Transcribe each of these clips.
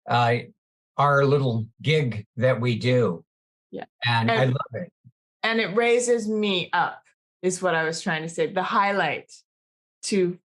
uh, our little gig that we do. Yeah. And I love it. And it raises me up, is what I was trying to say. The highlight to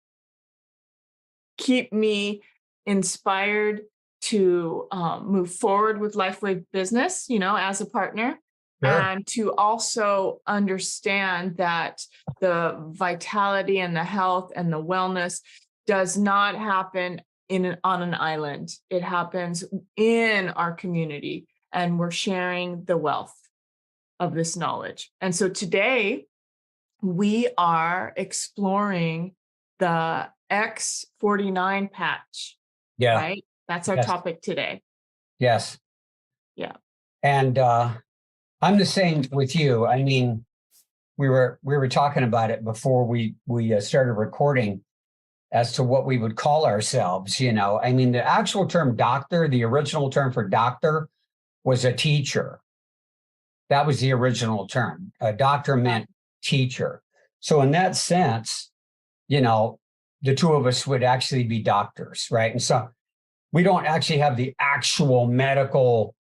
keep me inspired to move forward with LifeWave business, as a partner. Sure. And to also understand that the vitality and the health and the wellness does not happen on an island. It happens in our community, and we're sharing the wealth of this knowledge. And so today we are exploring the X49 patch. Yeah. Right? That's our topic today. Yes. Yeah. And I'm the same with you. I mean, we were talking about it before we started recording as to what we would call ourselves. I mean, the actual term doctor, the original term for doctor was a teacher. That was the original term. A doctor meant teacher. So in that sense, the two of us would actually be doctors, right? And so we don't actually have the actual medical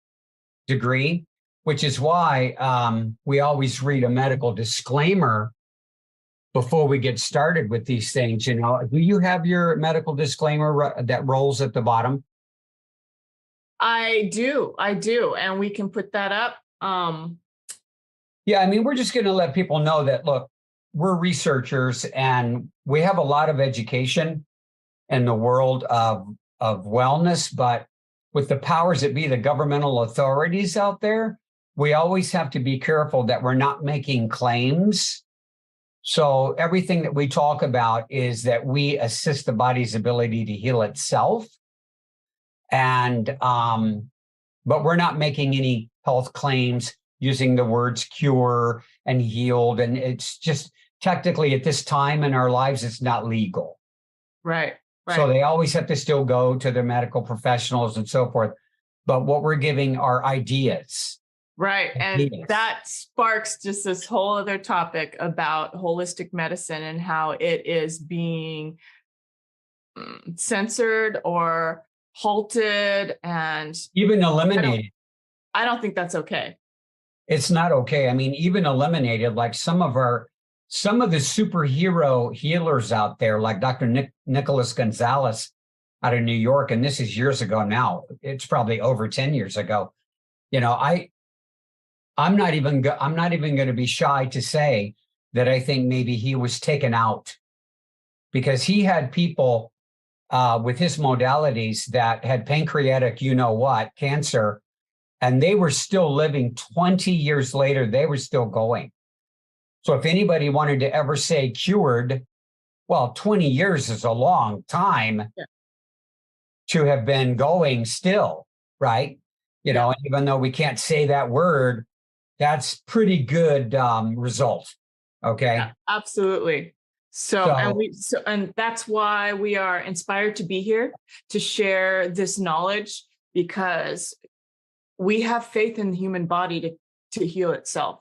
degree, which is why we always read a medical disclaimer before we get started with these things. Do you have your medical disclaimer that rolls at the bottom? I do. And we can put that up. Yeah, I mean, we're just going to let people know that, look, we're researchers and we have a lot of education in the world of wellness, but with the powers that be, the governmental authorities out there, we always have to be careful that we're not making claims. So everything that we talk about is that we assist the body's ability to heal itself. And, but we're not making any health claims using the words cure and healed. And it's just technically at this time in our lives, it's not legal. Right. So they always have to still go to their medical professionals and so forth. But what we're giving are ideas. Right. And that sparks just this whole other topic about holistic medicine and how it is being censored or halted and even eliminated. I don't think that's okay. It's not okay. I mean, even eliminated, like some of the superhero healers out there, like Dr. Nicholas Gonzalez out of New York, and this is years ago now. It's probably over 10 years ago. I'm not even going to be shy to say that I think maybe he was taken out because he had people with his modalities that had pancreatic, cancer, and they were still living 20 years later. They were still going. So if anybody wanted to ever say cured, well, 20 years is a long time to have been going still, right? And even though we can't say that word, that's pretty good result. Okay. Yeah, absolutely. And that's why we are inspired to be here to share this knowledge, because we have faith in the human body to heal itself,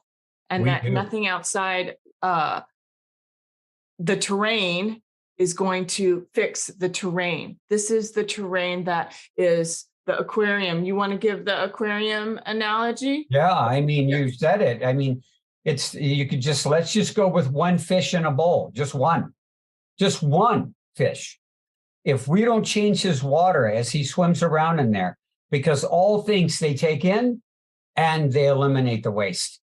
and that nothing outside the terrain is going to fix the terrain. This is the terrain that is the aquarium. You want to give the aquarium analogy? Yeah, I mean, you said it. I mean, let's just go with one fish in a bowl, just one fish. If we don't change his water as he swims around in there, because all things they take in and they eliminate the waste.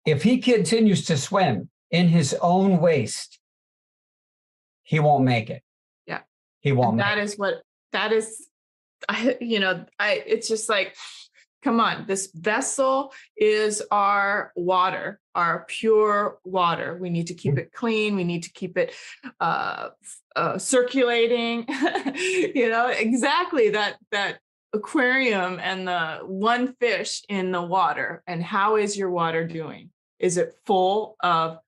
If he continues to swim in his own waste, he won't make it. Yeah. He won't. It's just like, come on, this vessel is our water, our pure water. We need to keep it clean. We need to keep it circulating, exactly that aquarium and the one fish in the water. And how is your water doing? Is it full of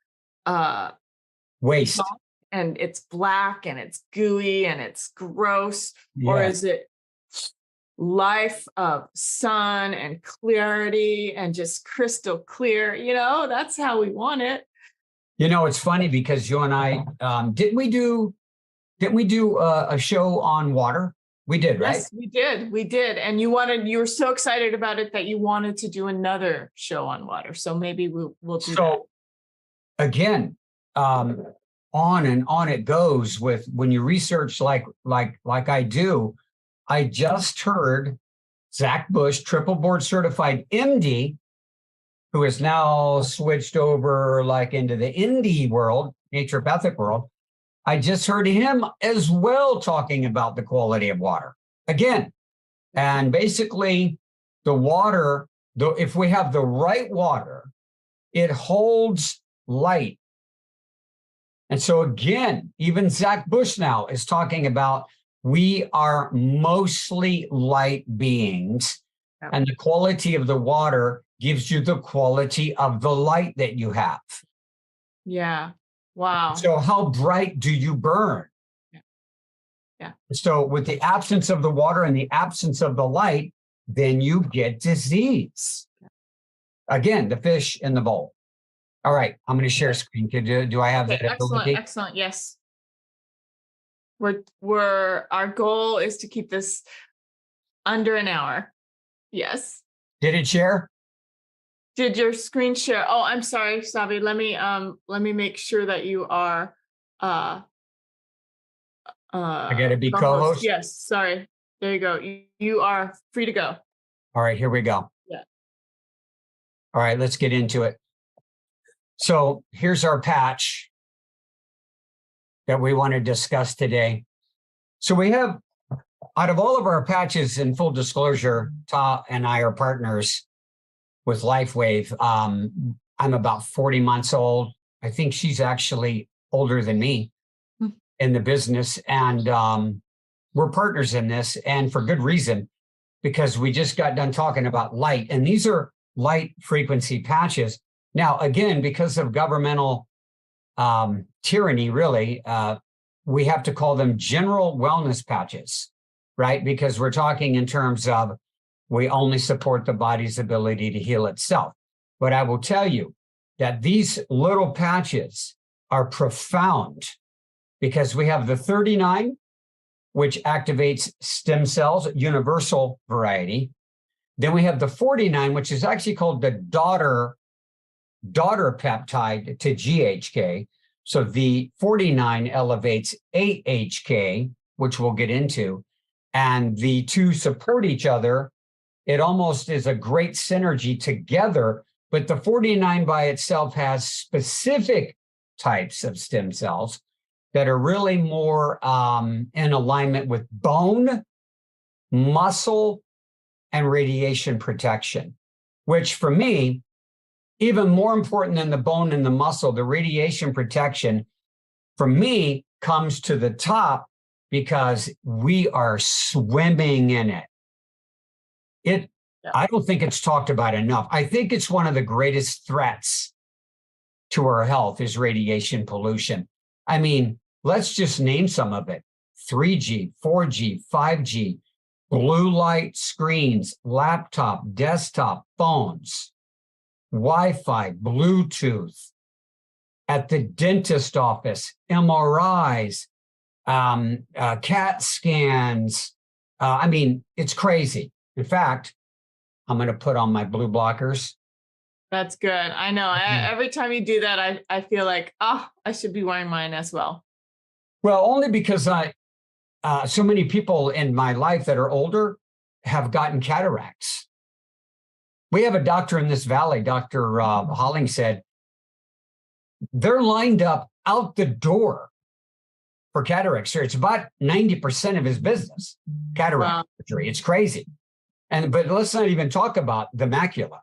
waste? And it's black and it's gooey and it's gross? Yeah. Or is it life of sun and clarity and just crystal clear? That's how we want it. It's funny because you and I, didn't we do a show on water? We did, right? Yes, we did. We did. And you were so excited about it that you wanted to do another show on water. So maybe we'll do that. So again, on and on it goes with when you research like I do. I just heard Zach Bush, triple board certified MD, who has now switched over like into the ND world, naturopathic world. I just heard him as well talking about the quality of water again. And basically the water, if we have the right water, it holds light. And so again, even Zach Bush now is talking about we are mostly light beings, and the quality of the water gives you the quality of the light that you have. Yeah. Wow. So how bright do you burn? Yeah. So with the absence of the water and the absence of the light, then you get disease. Again, the fish in the bowl. All right, I'm going to share screen. Do I have that ability? Excellent. Yes. Our goal is to keep this under an hour. Yes. Did it share? Did your screen share? Oh, I'm sorry, Savi. Let me make sure that you are I gotta be co-host. Yes, sorry. There you go. You are free to go. All right, here we go. Yeah. All right, let's get into it. So here's our patch that we want to discuss today. So we have, out of all of our patches, in full disclosure, Ta and I are partners with LifeWave. I'm about 40 months old. I think she's actually older than me in the business. And we're partners in this, and for good reason, because we just got done talking about light. And these are light frequency patches. Now, again, because of governmental tyranny, really, we have to call them general wellness patches, right? Because we're talking in terms of we only support the body's ability to heal itself. But I will tell you that these little patches are profound, because we have the 39, which activates stem cells, universal variety. Then we have the 49, which is actually called the daughter peptide to GHK. So the 49 elevates AHK, which we'll get into, and the two support each other. It almost is a great synergy together, but the 49 by itself has specific types of stem cells that are really more in alignment with bone, muscle, and radiation protection, which for me, even more important than the bone and the muscle, the radiation protection, for me, comes to the top because we are swimming in it. I don't think it's talked about enough. I think it's one of the greatest threats to our health is radiation pollution. I mean, let's just name some of it. 3G, 4G, 5G, blue light screens, laptop, desktop, phones, Wi-Fi, Bluetooth, at the dentist office, MRIs, CAT scans. I mean, it's crazy. In fact, I'm going to put on my blue blockers. That's good. I know. Every time you do that, I feel like, I should be wearing mine as well. Well, only because so many people in my life that are older have gotten cataracts. We have a doctor in this valley, Dr. Holling said, they're lined up out the door for cataract surgery. It's about 90% of his business, cataract surgery. It's crazy. But let's not even talk about the macula,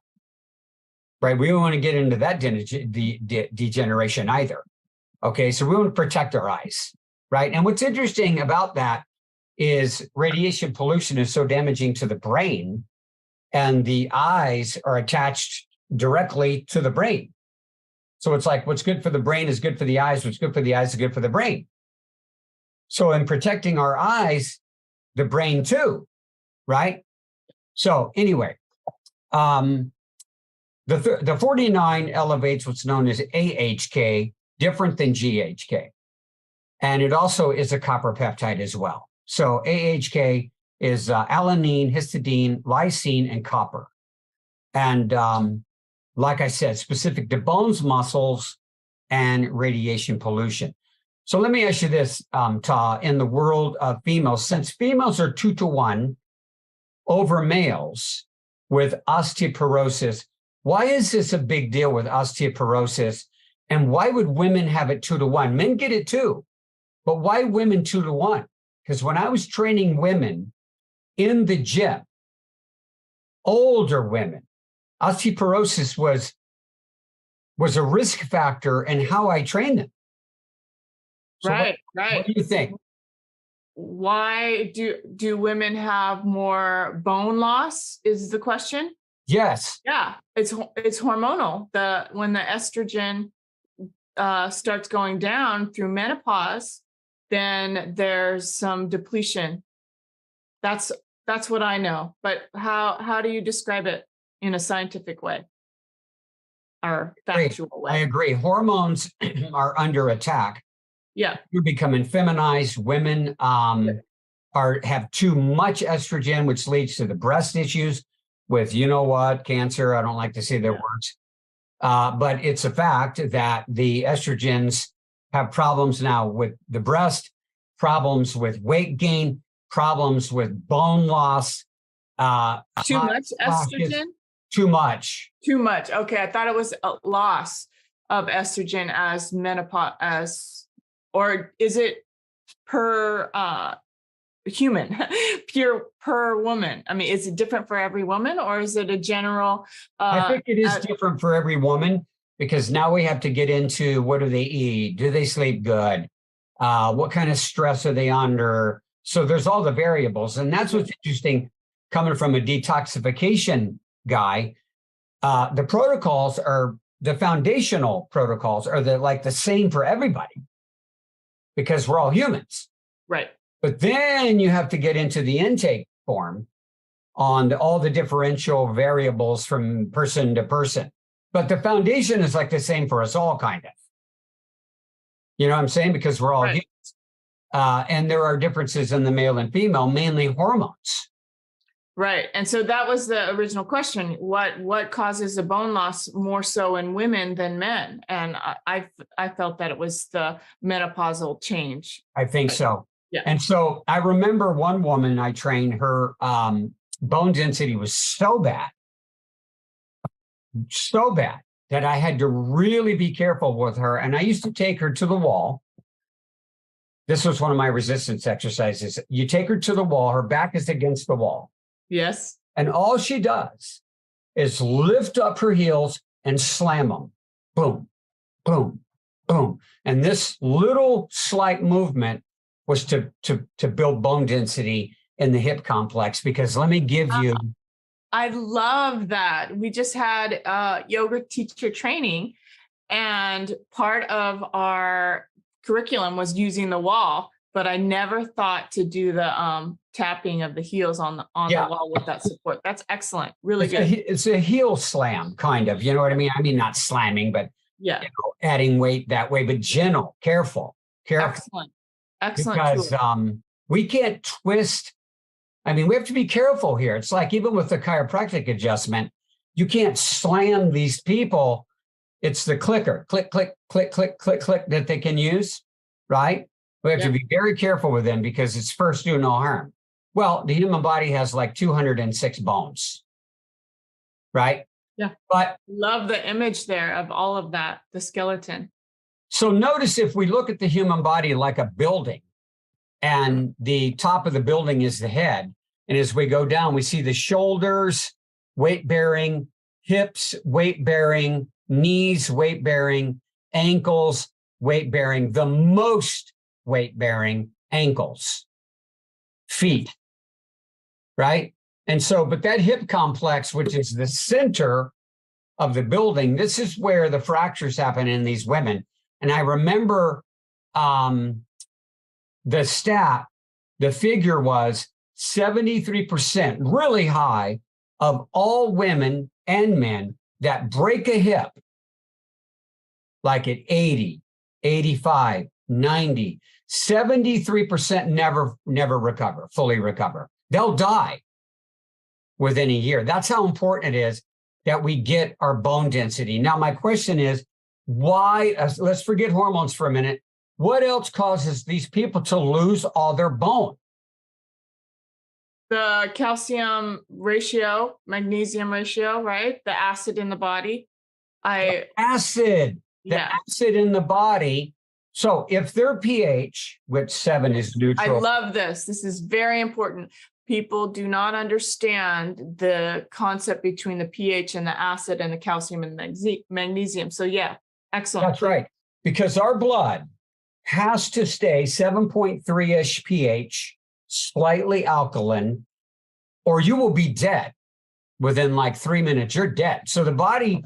right? We don't want to get into that degeneration either. Okay, so we want to protect our eyes, right? And what's interesting about that is radiation pollution is so damaging to the brain, and the eyes are attached directly to the brain. So it's like what's good for the brain is good for the eyes, what's good for the eyes is good for the brain. So in protecting our eyes, the brain too, right? So anyway, the 49 elevates what's known as AHK, different than GHK. And it also is a copper peptide as well. So AHK is alanine, histidine, lysine, and copper. And like I said, specific to bones, muscles, and radiation pollution. So let me ask you this, Ta, in the world of females, since females are 2-to-1 over males with osteoporosis, why is this a big deal with osteoporosis? And why would women have it 2-to-1? Men get it too, but why women 2-to-1? Because when I was training women in the gym, older women, osteoporosis was a risk factor in how I trained them. So right. What do you think? Why do women have more bone loss is the question? Yes. Yeah, it's hormonal. When the estrogen starts going down through menopause, then there's some depletion. That's what I know. But how do you describe it in a scientific way or factual way? I agree. Hormones are under attack. Yeah. You're becoming feminized. Women have too much estrogen, which leads to the breast issues with, you know what, cancer. I don't like to say their words. But it's a fact that the estrogens have problems now with the breast, problems with weight gain, problems with bone loss. Too much estrogen? Too much. Too much. Okay. I thought it was a loss of estrogen as menopause, or is it per human, pure per woman? I mean, is it different for every woman, or is it a general? I think it is different for every woman, because now we have to get into what do they eat? Do they sleep good? What kind of stress are they under? So there's all the variables. And that's what's interesting coming from a detoxification guy. The protocols are the foundational protocols are the same for everybody because we're all humans. Right. But then you have to get into the intake form on all the differential variables from person to person. But the foundation is like the same for us all, kind of. You know what I'm saying? Because we're all humans. And there are differences in the male and female, mainly hormones. Right. And so that was the original question. What causes the bone loss more so in women than men? And I felt that it was the menopausal change. I think so. Yeah. And so I remember one woman I trained, her bone density was so bad that I had to really be careful with her. And I used to take her to the wall. This was one of my resistance exercises. You take her to the wall, her back is against the wall. Yes. And all she does is lift up her heels and slam them. Boom, boom, boom. And this little slight movement was to build bone density in the hip complex, because let me give you. I love that. We just had yoga teacher training, and part of our curriculum was using the wall, but I never thought to do the tapping of the heels on the wall with that support. That's excellent. Really good. It's a heel slam, kind of. You know what I mean? I mean, not slamming, but adding weight that way, but gentle, careful. Excellent. Because we can't twist. I mean, we have to be careful here. It's like even with the chiropractic adjustment, you can't slam these people. It's the clicker, click, click, click, click, click, click that they can use, right? We have to be very careful with them because it's first do no harm. Well, the human body has like 206 bones, right? Yeah. But love the image there of all of that, the skeleton. So notice if we look at the human body like a building, and the top of the building is the head. And as we go down, we see the shoulders, weight bearing, hips, weight bearing, knees, weight bearing, ankles, weight bearing, the most weight bearing ankles, feet, right? And so, but that hip complex, which is the center of the building, this is where the fractures happen in these women. And I remember the figure was 73%, really high, of all women and men that break a hip, like at 80, 85, 90, 73% never recover, fully recover. They'll die within a year. That's how important it is that we get our bone density. Now, my question is, why, let's forget hormones for a minute. What else causes these people to lose all their bone? The calcium ratio, magnesium ratio, right? The acid in the body. The acid in the body. So if their pH, which 7 is neutral. I love this. This is very important. People do not understand the concept between the pH and the acid and the calcium and magnesium. So yeah, excellent. That's right. Because our blood has to stay 7.3-ish pH, slightly alkaline, or you will be dead within like 3 minutes. You're dead. So the body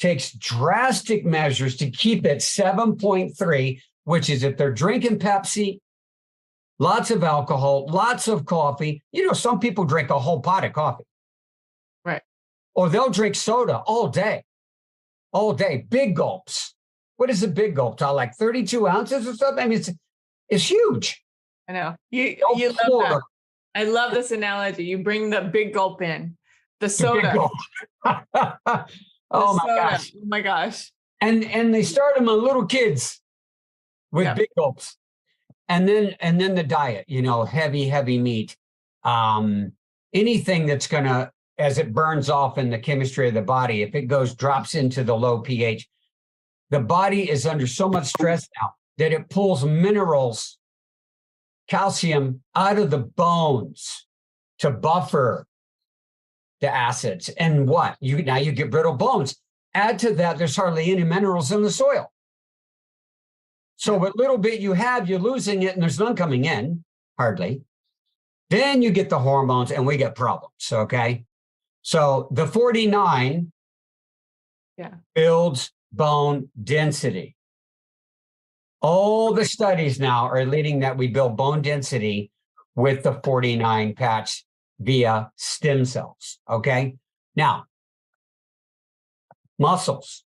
takes drastic measures to keep it 7.3, which is if they're drinking Pepsi, lots of alcohol, lots of coffee. You know, some people drink a whole pot of coffee. Right. Or they'll drink soda all day, big gulps. What is a big gulp, Todd? Like 32 ounces or something? I mean, it's huge. I know. You love that. I love this analogy. You bring the big gulp in, the soda. Oh my gosh. Oh my gosh. And they start them on little kids with big gulps. And then the diet, you know, heavy meat. Anything that's gonna, as it burns off in the chemistry of the body, if it drops into the low pH, the body is under so much stress now that it pulls minerals, calcium out of the bones to buffer the acids. And what? Now you get brittle bones. Add to that, there's hardly any minerals in the soil. So what little bit you have, you're losing it, and there's none coming in, hardly. Then you get the hormones, and we get problems, okay? So the 49 builds bone density. All the studies now are leading that we build bone density with the 49 patch via stem cells, okay? Now, muscles.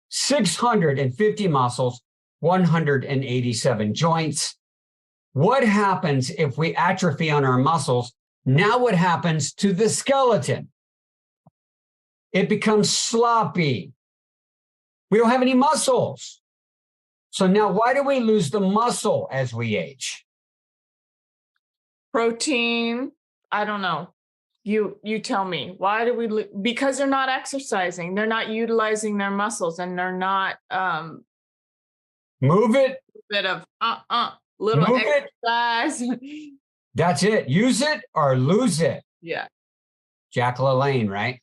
650 muscles, 187 joints. What happens if we atrophy on our muscles? Now what happens to the skeleton? It becomes sloppy. We don't have any muscles. So now why do we lose the muscle as we age? Protein, I don't know. You tell me. Why do we because they're not exercising. They're not utilizing their muscles, and they're not move it. Bit of little move exercise. That's it. Use it or lose it. Yeah. Jack LaLanne, right?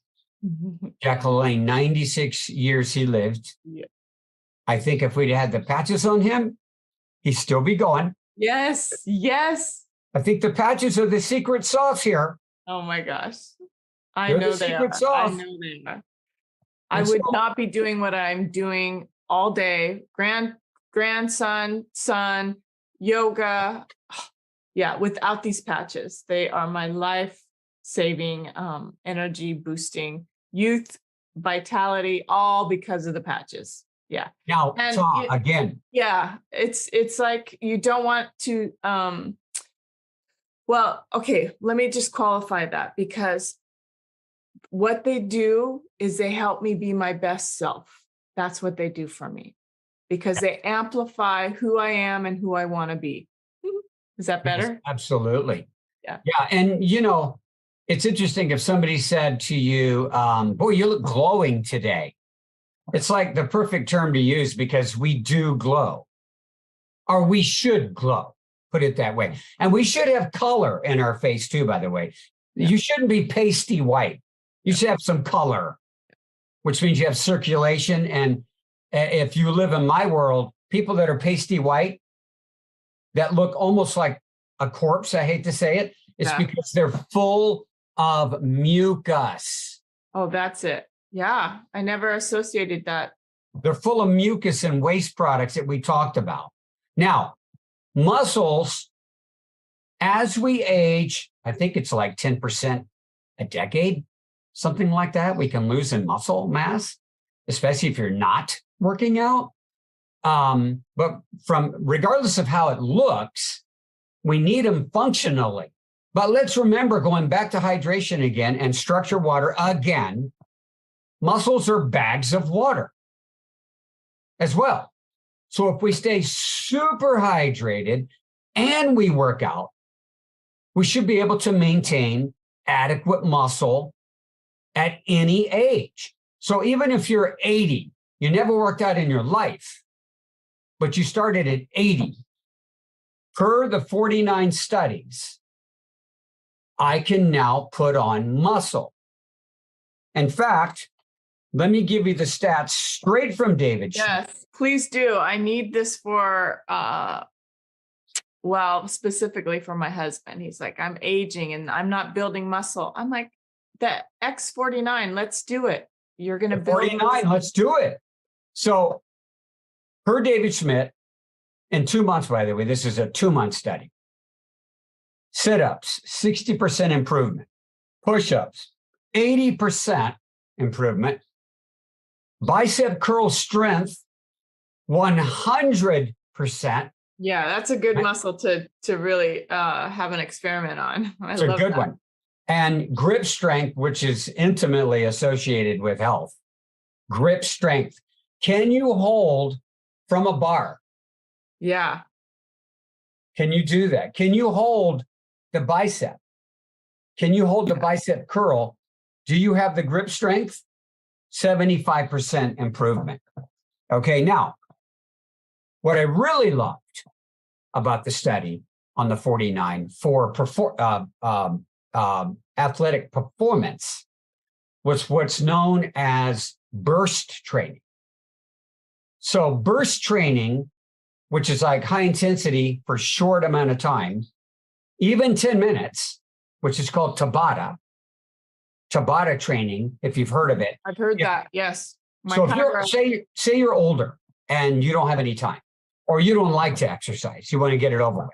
Jack LaLanne, 96 years he lived. Yeah. I think if we'd had the patches on him, he'd still be going. Yes. Yes. I think the patches are the secret sauce here. Oh my gosh. I know they are. I know they are. I would not be doing what I'm doing all day. Grandson, son, yoga. Yeah, without these patches. They are my life-saving, energy boosting, youth, vitality, all because of the patches. Yeah. Now, again. Yeah, it's like you don't want to well, okay, let me just qualify that, because what they do is they help me be my best self. That's what they do for me, because they amplify who I am and who I want to be. Is that better? Yes, absolutely. Yeah. Yeah. And, you know, it's interesting if somebody said to you, boy, you look glowing today. It's like the perfect term to use, because we do glow, or we should glow. Put it that way. And we should have color in our face too, by the way. Yeah. You shouldn't be pasty white. You should have some color, which means you have circulation. And if you live in my world, people that are pasty white, that look almost like a corpse, I hate to say it, it's because they're full of mucus. Oh, that's it. Yeah, I never associated that. They're full of mucus and waste products that we talked about. Now, muscles, as we age, I think it's like 10% a decade, something like that, we can lose in muscle mass, especially if you're not working out. But regardless of how it looks, we need them functionally. But let's remember, going back to hydration again and structured water again, muscles are bags of water as well. So if we stay super hydrated and we work out, we should be able to maintain adequate muscle at any age. So even if you're 80, you never worked out in your life, but you started at 80, per the 49 studies, I can now put on muscle. In fact, let me give you the stats straight from David. Yes, please do. I need this for, well, specifically for my husband. He's like, I'm aging and I'm not building muscle. I'm like, the X49, let's do it. You're going to build 49, let's do it. So per David Schmidt, in 2 months, by the way, this is a 2-month study. Sit-ups, 60% improvement. Push-ups, 80% improvement. Bicep curl strength, 100%. Yeah, that's a good muscle to really have an experiment on. It's a good one. And grip strength, which is intimately associated with health. Grip strength. Can you hold from a bar? Yeah. Can you do that? Can you hold the bicep? Can you hold the bicep curl? Do you have the grip strength? 75% improvement. Okay, now, what I really loved about the study on the 49 for athletic performance was what's known as burst training. So burst training, which is like high intensity for short amount of time, even 10 minutes, which is called Tabata training, if you've heard of it. I've heard that, yes. So if you're, say you're older and you don't have any time, or you don't like to exercise, you want to get it over with,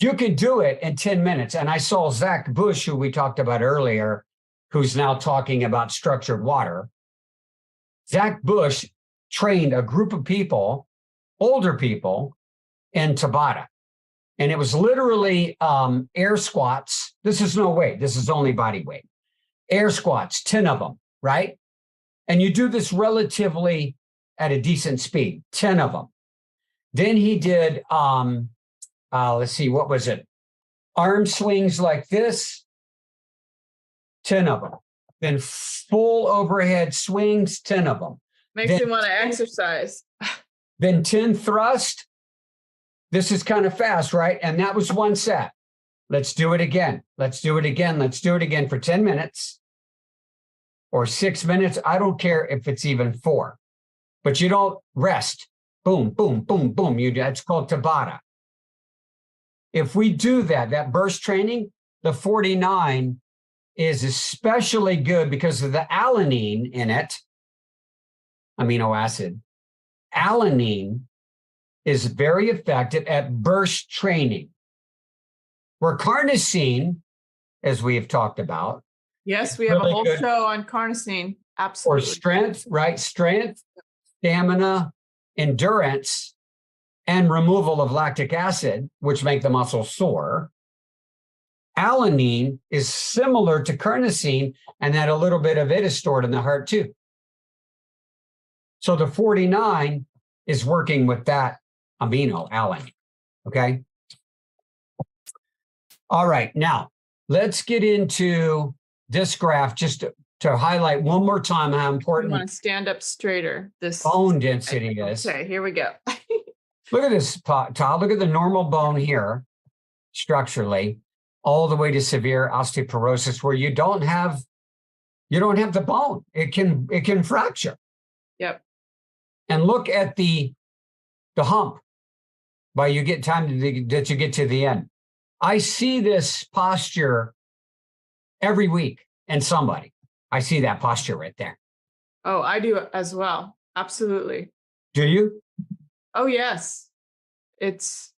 you can do it in 10 minutes. And I saw Zach Bush, who we talked about earlier, who's now talking about structured water. Zach Bush trained a group of people, older people, in Tabata. And it was literally air squats. This is no weight. This is only body weight. Air squats, 10 of them, right? And you do this relatively at a decent speed, 10 of them. Then he did, let's see, what was it? Arm swings like this, 10 of them. Then full overhead swings, 10 of them. Makes you want to exercise. Then 10 thrust. This is kind of fast, right? And that was one set. Let's do it again. Let's do it again. Let's do it again for 10 minutes or 6 minutes. I don't care if it's even 4, but you don't rest. Boom, boom, boom, boom. That's called Tabata. If we do that burst training, the 49 is especially good because of the alanine in it, amino acid. Alanine is very effective at burst training. Where carnosine, as we have talked about. Yes, we have a whole show on carnosine. Absolutely. For strength, right? Strength, stamina, endurance, and removal of lactic acid, which make the muscle sore. Alanine is similar to carnosine, and that a little bit of it is stored in the heart too. So the 49 is working with that amino, alanine, okay? All right, now let's get into this graph just to highlight one more time how important I want to stand up straighter. This bone density is. Okay, here we go. Look at this, Todd. Look at the normal bone here, structurally, all the way to severe osteoporosis, where you don't have the bone. It can fracture. Yep. And look at the hump by you get time that you get to the end. I see this posture every week in somebody. I see that posture right there. Oh, I do as well. Absolutely. Do you? Oh, yes. It's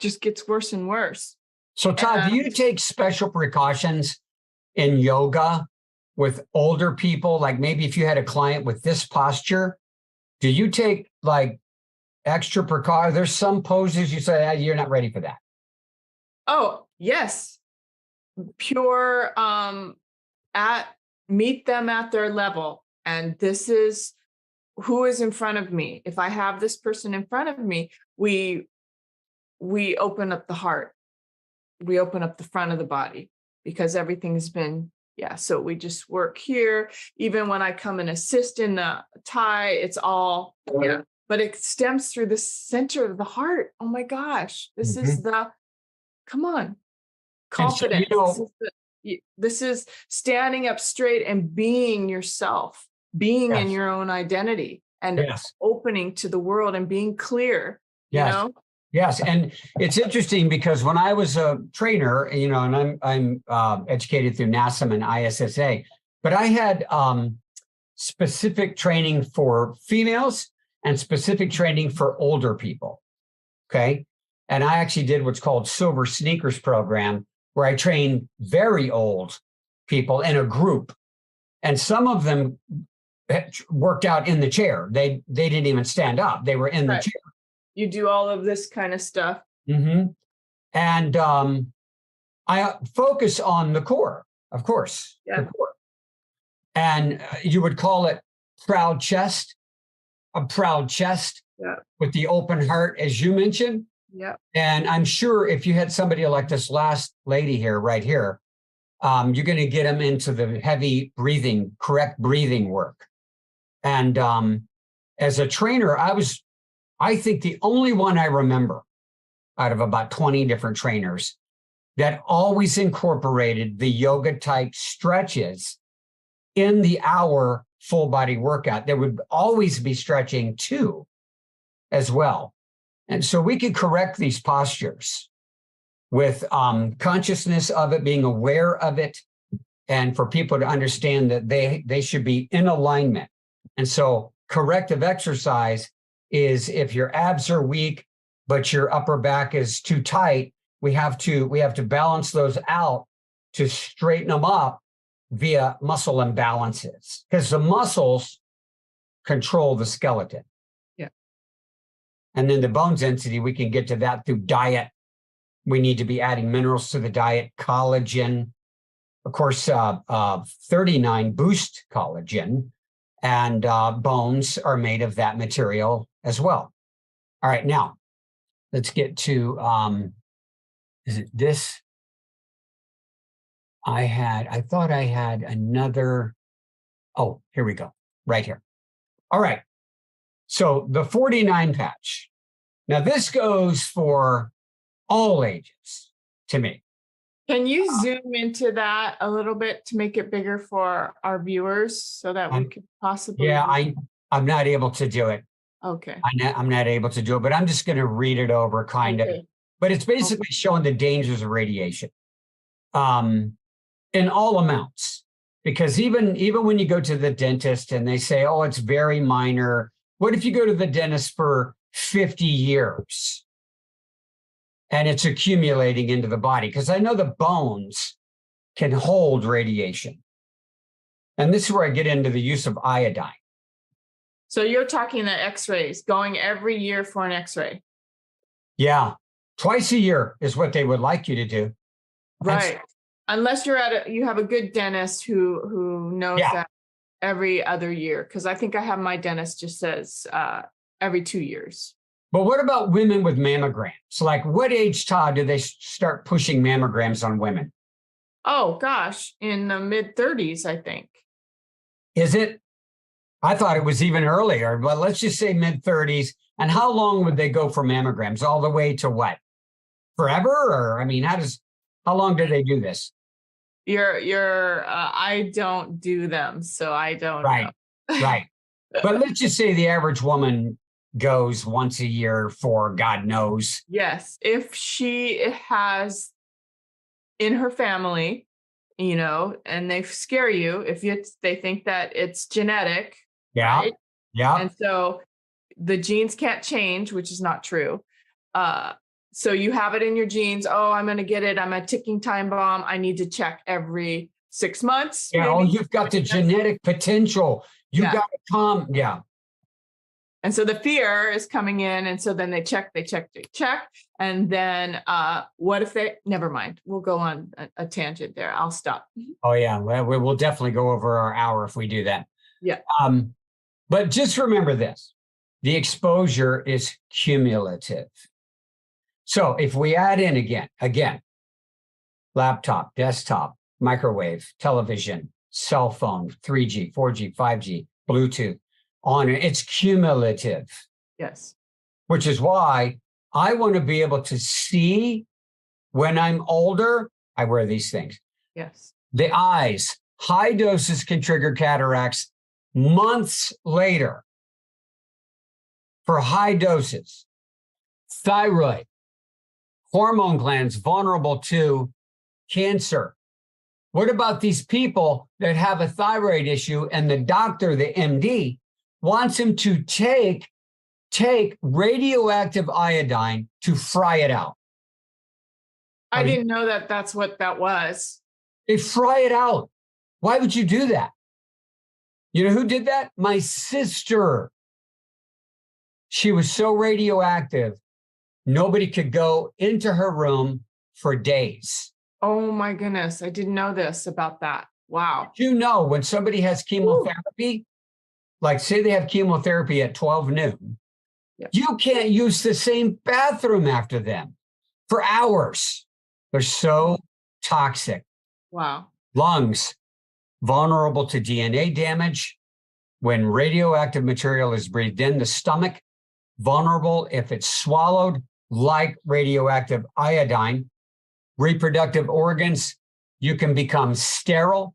just gets worse and worse. So Todd, do you take special precautions in yoga with older people? Like maybe if you had a client with this posture, do you take like extra precaution? There's some poses you say, you're not ready for that. Oh, yes. Pure, meet them at their level. And this is who is in front of me. If I have this person in front of me, we open up the heart. We open up the front of the body because everything's been, so we just work here. Even when I come and assist in the tie, it's all, but it stems through the center of the heart. Oh my gosh, this is come on, confidence. So, this is standing up straight and being yourself, being in your own identity and opening to the world and being clear, you know? Yes, and it's interesting because when I was a trainer, and I'm educated through NASM and ISSA, but I had specific training for females and specific training for older people. Okay, and I actually did what's called Silver Sneakers program, where I trained very old people in a group, and some of them worked out in the chair. They didn't even stand up; they were in the chair. You do all of this kind of stuff. And I focus on the core, of course. The core. And you would call it proud chest, a proud chest with the open heart, as you mentioned. And I'm sure if you had somebody like this last lady here, right here, you're going to get them into the heavy breathing, correct breathing work. And as a trainer, I think the only one I remember out of about 20 different trainers that always incorporated the yoga type stretches in the hour full body workout. There would always be stretching too, as well. And so we could correct these postures with consciousness of it, being aware of it, and for people to understand that they should be in alignment. And so corrective exercise is if your abs are weak, but your upper back is too tight, we have to balance those out to straighten them up via muscle imbalances, because the muscles control the skeleton. And then the bone density, we can get to that through diet. We need to be adding minerals to the diet, collagen, of course, 39 boost collagen, and bones are made of that material as well. All right, now let's get to, is it this? I thought I had another, oh, here we go, right here. All right, so the 49 patch. Now this goes for all ages to me. Can you zoom into that a little bit to make it bigger for our viewers so that we could possibly? Yeah, I'm not able to do it. Okay. I'm not able to do it, but I'm just going to read it over kind of. But it's basically showing the dangers of radiation in all amounts. Because even when you go to the dentist and they say, oh, it's very minor. What if you go to the dentist for 50 years and it's accumulating into the body? Because I know the bones can hold radiation. And this is where I get into the use of iodine. So you're talking the x-rays, going every year for an x-ray. Yeah. Twice a year is what they would like you to do. Right. Unless you're you have a good dentist who knows that every other year. Because I think I have my dentist just says every 2 years. But what about women with mammograms? Like what age, Todd, do they start pushing mammograms on women? Oh, gosh, in the mid-30s, I think. Is it? I thought it was even earlier, but let's just say mid-30s. And how long would they go for mammograms? All the way to what? Forever? Or, I mean, how long do they do this? I don't do them, so I don't know. Right. But let's just say the average woman goes once a year for God knows. Yes. If she has in her family, and they scare you, they think that it's genetic. Yeah. Right? Yeah. And so the genes can't change, which is not true. So you have it in your genes. Oh, I'm going to get it. I'm a ticking time bomb. I need to check every 6 months. Yeah. Maybe. Oh, you've got the genetic potential. You got to come. Yeah. And so the fear is coming in. And so then they check. And then what if they, never mind, we'll go on a tangent there. I'll stop. Oh yeah, well, we'll definitely go over our hour if we do that. Yeah. But just remember this, the exposure is cumulative. So if we add in again, laptop, desktop, microwave, television, cell phone, 3G, 4G, 5G, Bluetooth, on it, it's cumulative. Yes. Which is why I want to be able to see when I'm older. I wear these things. Yes. The eyes, high doses can trigger cataracts months later for high doses. Thyroid, hormone glands vulnerable to cancer. What about these people that have a thyroid issue and the doctor, the MD, wants him to take radioactive iodine to fry it out? I didn't know that that's what that was. They fry it out. Why would you do that? You know who did that? My sister. She was so radioactive, nobody could go into her room for days. Oh my goodness. I didn't know this about that. Wow. You know, when somebody has chemotherapy, like say they have chemotherapy at 12 noon, Yep. You can't use the same bathroom after them for hours. They're so toxic. Wow. Lungs, vulnerable to DNA damage. When radioactive material is breathed in, the stomach, vulnerable if it's swallowed, like radioactive iodine. Reproductive organs, you can become sterile.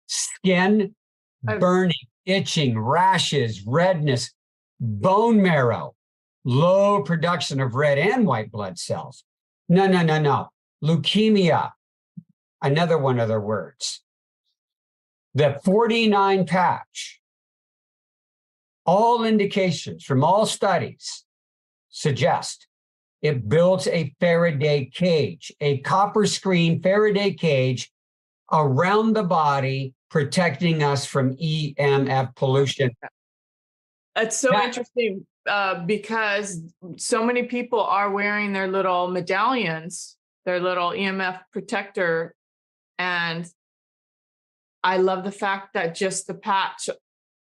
Skin, burning, itching, rashes, redness. Bone marrow, low production of red and white blood cells. No. Leukemia, another one of their words. The 49 patch, all indications from all studies suggest it builds a Faraday cage, a copper screen Faraday cage around the body, protecting us from EMF pollution. It's so interesting because so many people are wearing their little medallions, their little EMF protector. And I love the fact that just the patch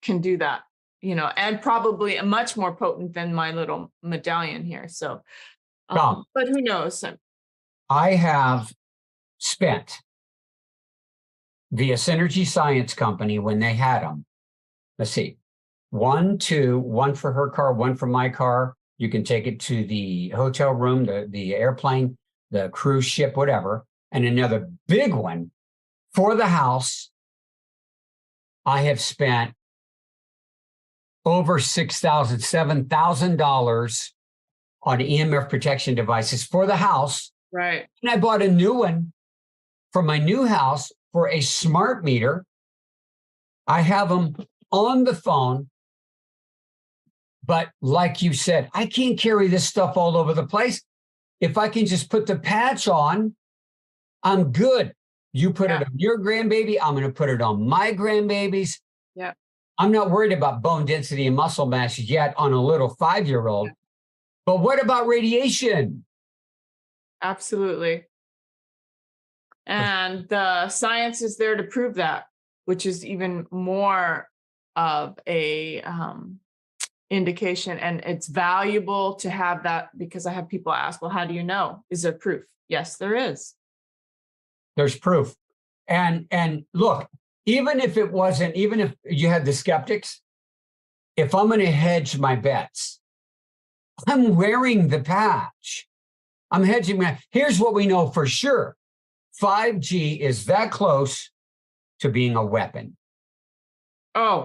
can do that, you know, and probably much more potent than my little medallion here. So, but who knows? I have spent via Synergy Science Company when they had them. Let's see. One for her car, one for my car. You can take it to the hotel room, the airplane, the cruise ship, whatever. And another big one for the house. I have spent over $6,000, $7,000 on EMF protection devices for the house. Right. And I bought a new one for my new house for a smart meter. I have them on the phone. But like you said, I can't carry this stuff all over the place. If I can just put the patch on, I'm good. You put it on your grandbaby, I'm going to put it on my grandbabies. Yeah. I'm not worried about bone density and muscle mass yet on a little 5-year-old. Yeah. But what about radiation? Absolutely. And the science is there to prove that, which is even more of a indication. And it's valuable to have that, because I have people ask, well, how do you know? Is there proof? Yes, there is. There's proof. And look, even if you had the skeptics, if I'm going to hedge my bets, I'm wearing the patch. I'm hedging my, here's what we know for sure. 5G is that close to being a weapon. Oh,